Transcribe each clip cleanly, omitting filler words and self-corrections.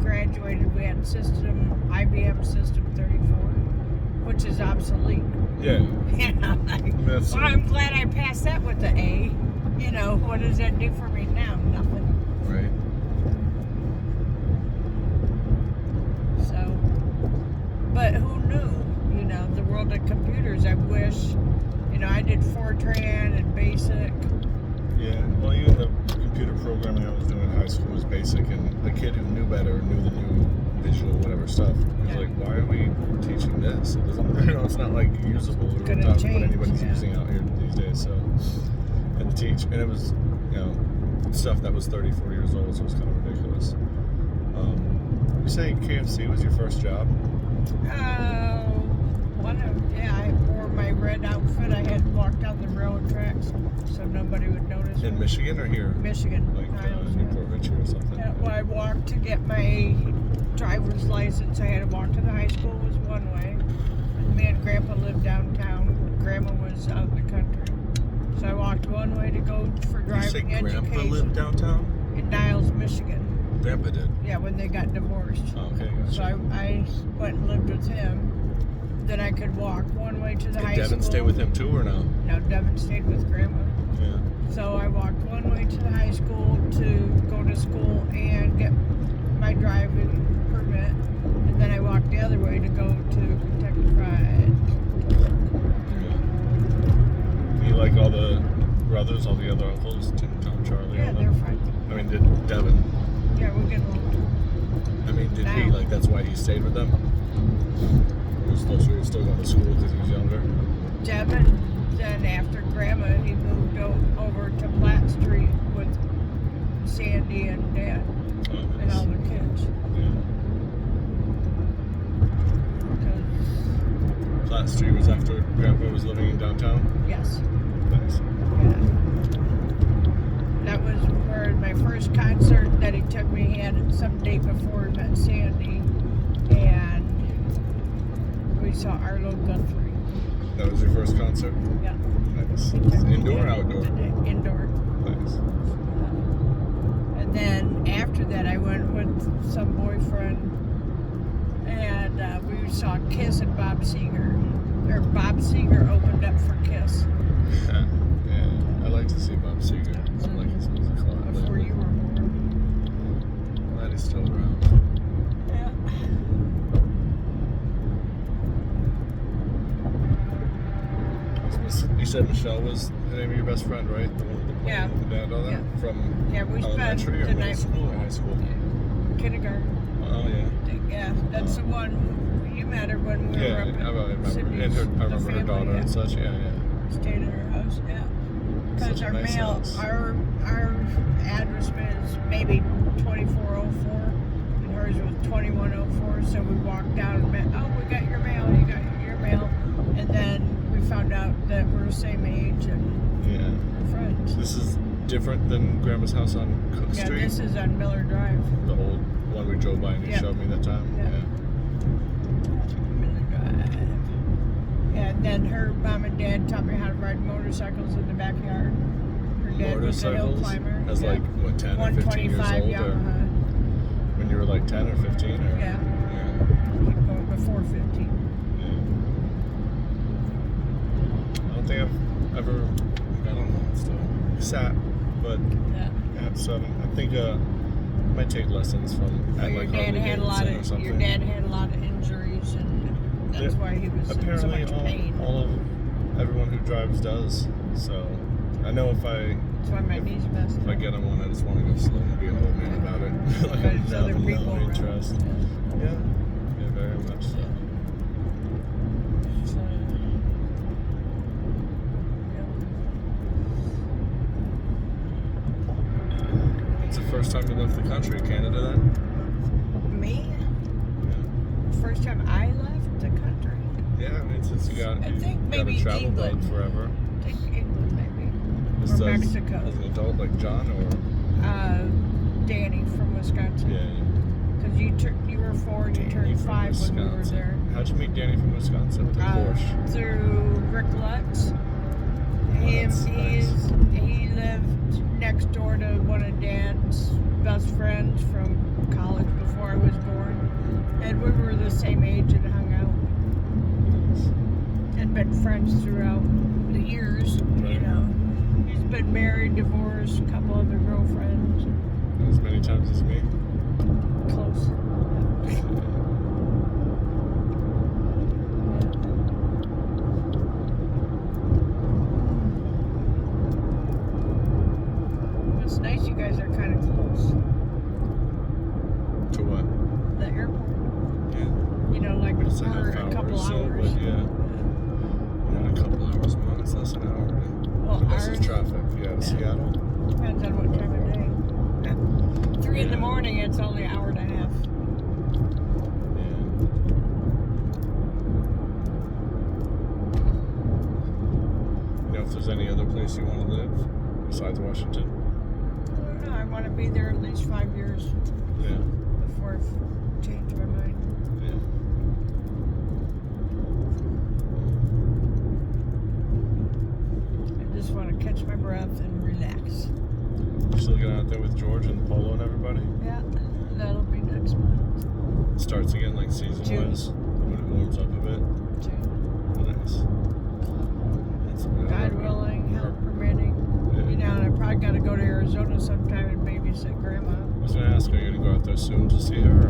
graduated, we had IBM System 34, which is obsolete. Yeah. Well, I'm glad I passed that with the A. You know, what does that do for me now? Nothing. Right. So, but who knew? You know, the world of computers. I wish, you know, I did Fortran and BASIC. Yeah. Well, even the computer programming I was doing in high school was basic, and a kid who knew better knew the new visual whatever stuff. I was like, why are we teaching this? It doesn't, you know, it's not like usable or what anybody's using out here these days. So, and to teach, and it was, you know, stuff that was 30, 40 years old, so it was kind of ridiculous. You say KFC was your first job? I wore my red outfit. I had to walk down the railroad tracks so nobody would notice. In Michigan or here? Michigan. Like Newport Richie or something? Yeah, well, I walked to get my driver's license. I had to walk to the high school, was one way. Me and Grandpa lived downtown. Grandma was out in the country. So I walked one way to go for driving education. You say Grandpa lived downtown? In Niles, Michigan. Grandpa did? Yeah, when they got divorced. Oh, okay, gotcha. So I went and lived with him. Then I could walk one way to the high school. Did Devin stay with him too, or no? No, Devin stayed with Grandma. Yeah. So I walked one way to the high school to go to school and get my driving permit. And then I walked the other way to go to Kentucky Fried. Yeah. You like all the brothers, all the other uncles, Tim, Tom, Charlie? Yeah, they're fine. I mean, did Devin? Yeah, we get along. I mean, did he, like, that's why he stayed with them? He was still going to school because he was younger? Devin, then after Grandma, he moved over to Platt Street with Sandy and Dad and all the kids. Yeah. Platt Street was after Grandpa was living in downtown? Yes. Nice. Yeah. That was where my first concert that he took me, he had it some day before he met Sandy, and we saw Arlo Guthrie. That was your first concert? Yeah. Nice. Indoor or outdoor? Indoor. Nice. And then after that, I went with some boyfriend, and we saw Kiss and Bob Seger. Or Bob Seger opened up for Kiss. Yeah. I like to see Bob Seger. I like his music a lot. Before you were born. Glad he's still around. Yeah. You said Michelle was the name of your best friend, right? The one with the plane and the band, all that? Yeah. From we spent elementary or the middle night school or high school? Kindergarten. Oh, yeah. Yeah, that's the one you met her when we were up in I remember. Sydney's, And I remember her daughter and such. Yeah. Stayed at her house. Yeah. Because our nice mail, house. our address is maybe 2404, and hers was 2104. So we walked down and met. Oh, we got your mail. You got your mail, and then we found out that we're the same age and we're friends. This is different than Grandma's house on Cook Street? Yeah, this is on Miller Drive. The old one we drove by and you showed me that time? Yeah. Miller Drive. Yeah, and then her mom and dad taught me how to ride motorcycles in the backyard. Her dad was a hill climber. As like, what, 10 or 15 years old? Yamaha. When you were like 10 or 15? Or? Yeah. Keep going before 15. I don't think I've ever, I don't know, still sat, but at 7, I think I might take lessons from at your like dad Harley had a lot Davidson or of something. your dad had a lot of injuries, and that's why he was in so much pain. All of everyone who drives does. So I know if I that's why my knees messed if I get on one, I just want to go slow and be an old man about it. Like I have no interest. Yeah, very much so. It's the first time you left the country, Canada, then? Me? Yeah. First time I left the country? Yeah, I mean, since you got, I think maybe travel England. bug forever. I think England, maybe. Just Or Mexico. As an adult, like John, or? Danny from Wisconsin. Yeah. Because you were 4 and you turned 5 when we were there. How'd you meet Danny from Wisconsin with the Porsche? Through Rick Lutz. He lived next door to one of Dad's best friends from college before I was times throughout the years. You know, he's been married, divorced, a couple other girlfriends. As many times as me. Close. It's nice you guys are kind of close. To what? The airport. Yeah. You know, like It's a for half a hour couple or so, hours. but yeah. Not a couple hours, Mom. It's less than an hour. Well, Unless ours it's traffic. Yeah, Seattle. depends on what time of day. 3 in the morning, it's only an hour and a half. Yeah. You know, if there's any other place you want to live besides Washington? I don't know. I want to be there at least 5 years Yeah. before I change my mind. Yeah. I just want to catch my breath and relax. You still get out there with George and Polo and everybody? Yeah, that'll be next month. It starts again like season-wise when it warms up a bit. June. Nice. That's God willing, health permitting. Yeah. You know, and I probably got to go to Arizona sometime and babysit Grandma. I was gonna ask, are you gonna go out there soon to see her?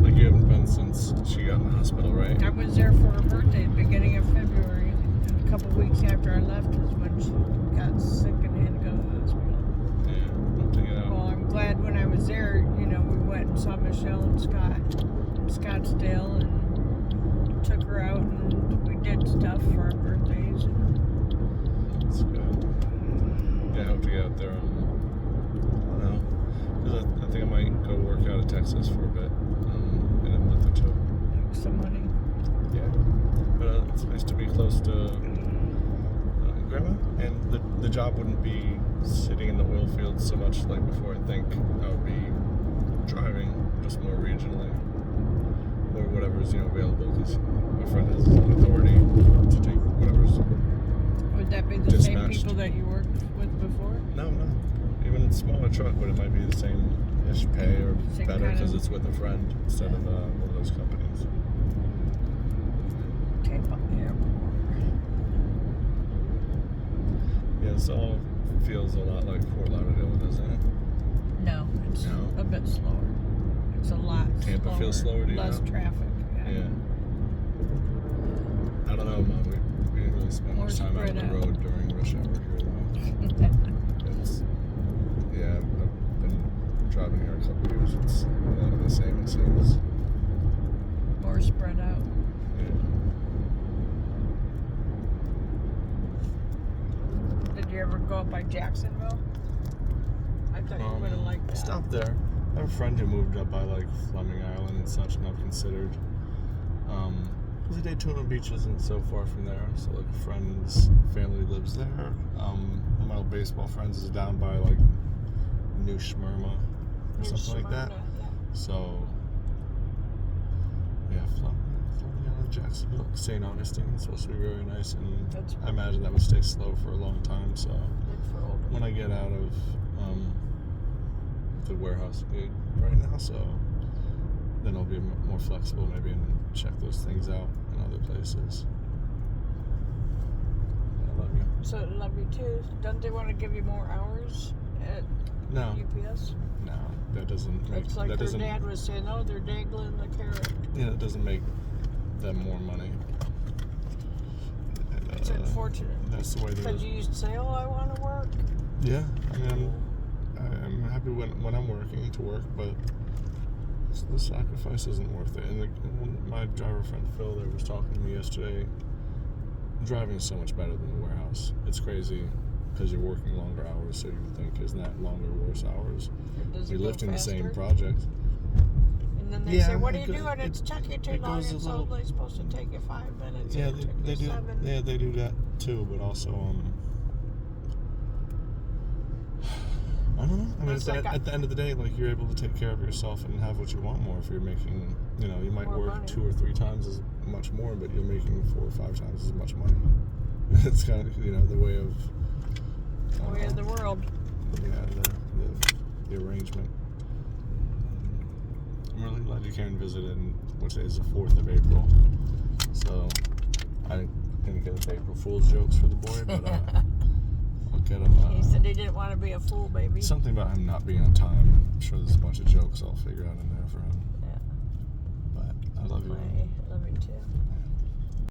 Like you haven't been since she got in the hospital, right? I was there for her birthday, beginning of February. And a couple weeks after I left is when she got sick and had to go to the hospital. Yeah, hope to get out. Well, I'm glad when I was there, you know, we went and saw Michelle and Scott in Scottsdale and took her out and we did stuff for our birthdays. That's good. Yeah, I hope to get out there. I don't know, because I think I might go work out of Texas for a bit in a month or two. Make some money. Yeah, but it's nice to be close to Grandma, and the job wouldn't be sitting in the oil fields so much like before. I think I would be driving just more regionally or whatever's available, because my friend has his own authority to take whatever's. Would that be the same Dispatched. people that you worked with before? No, even a smaller truck, but it might be the same-ish pay or Same better kind because of- it's with a friend instead of one of those companies. Tape on the airport. Yeah, this all feels a lot like Fort Lauderdale, doesn't it? No, it's No? a bit slower. It's a lot Tampa slower. feels slower to you Less now? traffic. Yeah. I don't know, Mom. We didn't really spend More much time out on the spread out. road during rush hour here, though. Yeah, I've been driving here a couple of years. It's a lot of the same, it seems. More spread out. Yeah. Did you ever go up by Jacksonville? I thought you would have liked that. Stop there. I have a friend who moved up by like Fleming Island and such, and I've considered. Because the Daytona Beach isn't so far from there, so like a friend's family lives there. One of my old baseball friends is down by like New Smyrna or something like that. So yeah, Fleming Island, Jacksonville, St. Augustine. It's supposed to be very nice, and That's I imagine that would stay slow for a long time. So good for older. when I get out of the warehouse gig right now, so then I'll be more flexible maybe and check those things out in other places. I love you. So love you too. Don't they want to give you more hours at No, UPS? no, that doesn't make It's like that her doesn't. dad was saying, oh, they're dangling the carrot. Yeah, it doesn't make them more money. And, It's unfortunate. That's the way they. Because you used to say, oh, I want to work. Yeah, I mean, I'm happy when I'm working to work, but the sacrifice isn't worth it. And my driver friend Phil there was talking to me yesterday. Driving is so much better than the warehouse. It's crazy because you're working longer hours, so you would think, isn't that longer, worse hours? Does it You're go lifting faster? the same project. And then they Yeah, say, what are it you go- doing? It's taking too it long. goes a It's little- only supposed to take you 5 minutes. Yeah, and it took they you do. 7. Yeah, they do that too. But also, I don't know. I mean, It's at, like at the end of the day, like you're able to take care of yourself and have what you want more. If you're making, you might More work money. 2 or 3 times as much more, but you're making 4 or 5 times as much money. It's kind of the way of. Way of the world. Yeah, the arrangement. I'm really glad you came and visited. And what day is the 4th of April? So I gonna get the April Fool's jokes for the boy, but I'll get him. He said he didn't want to be a fool, baby. Something about him not being on time. I'm sure there's a bunch of jokes I'll figure out in there for him. Yeah. But I love you. I love you too.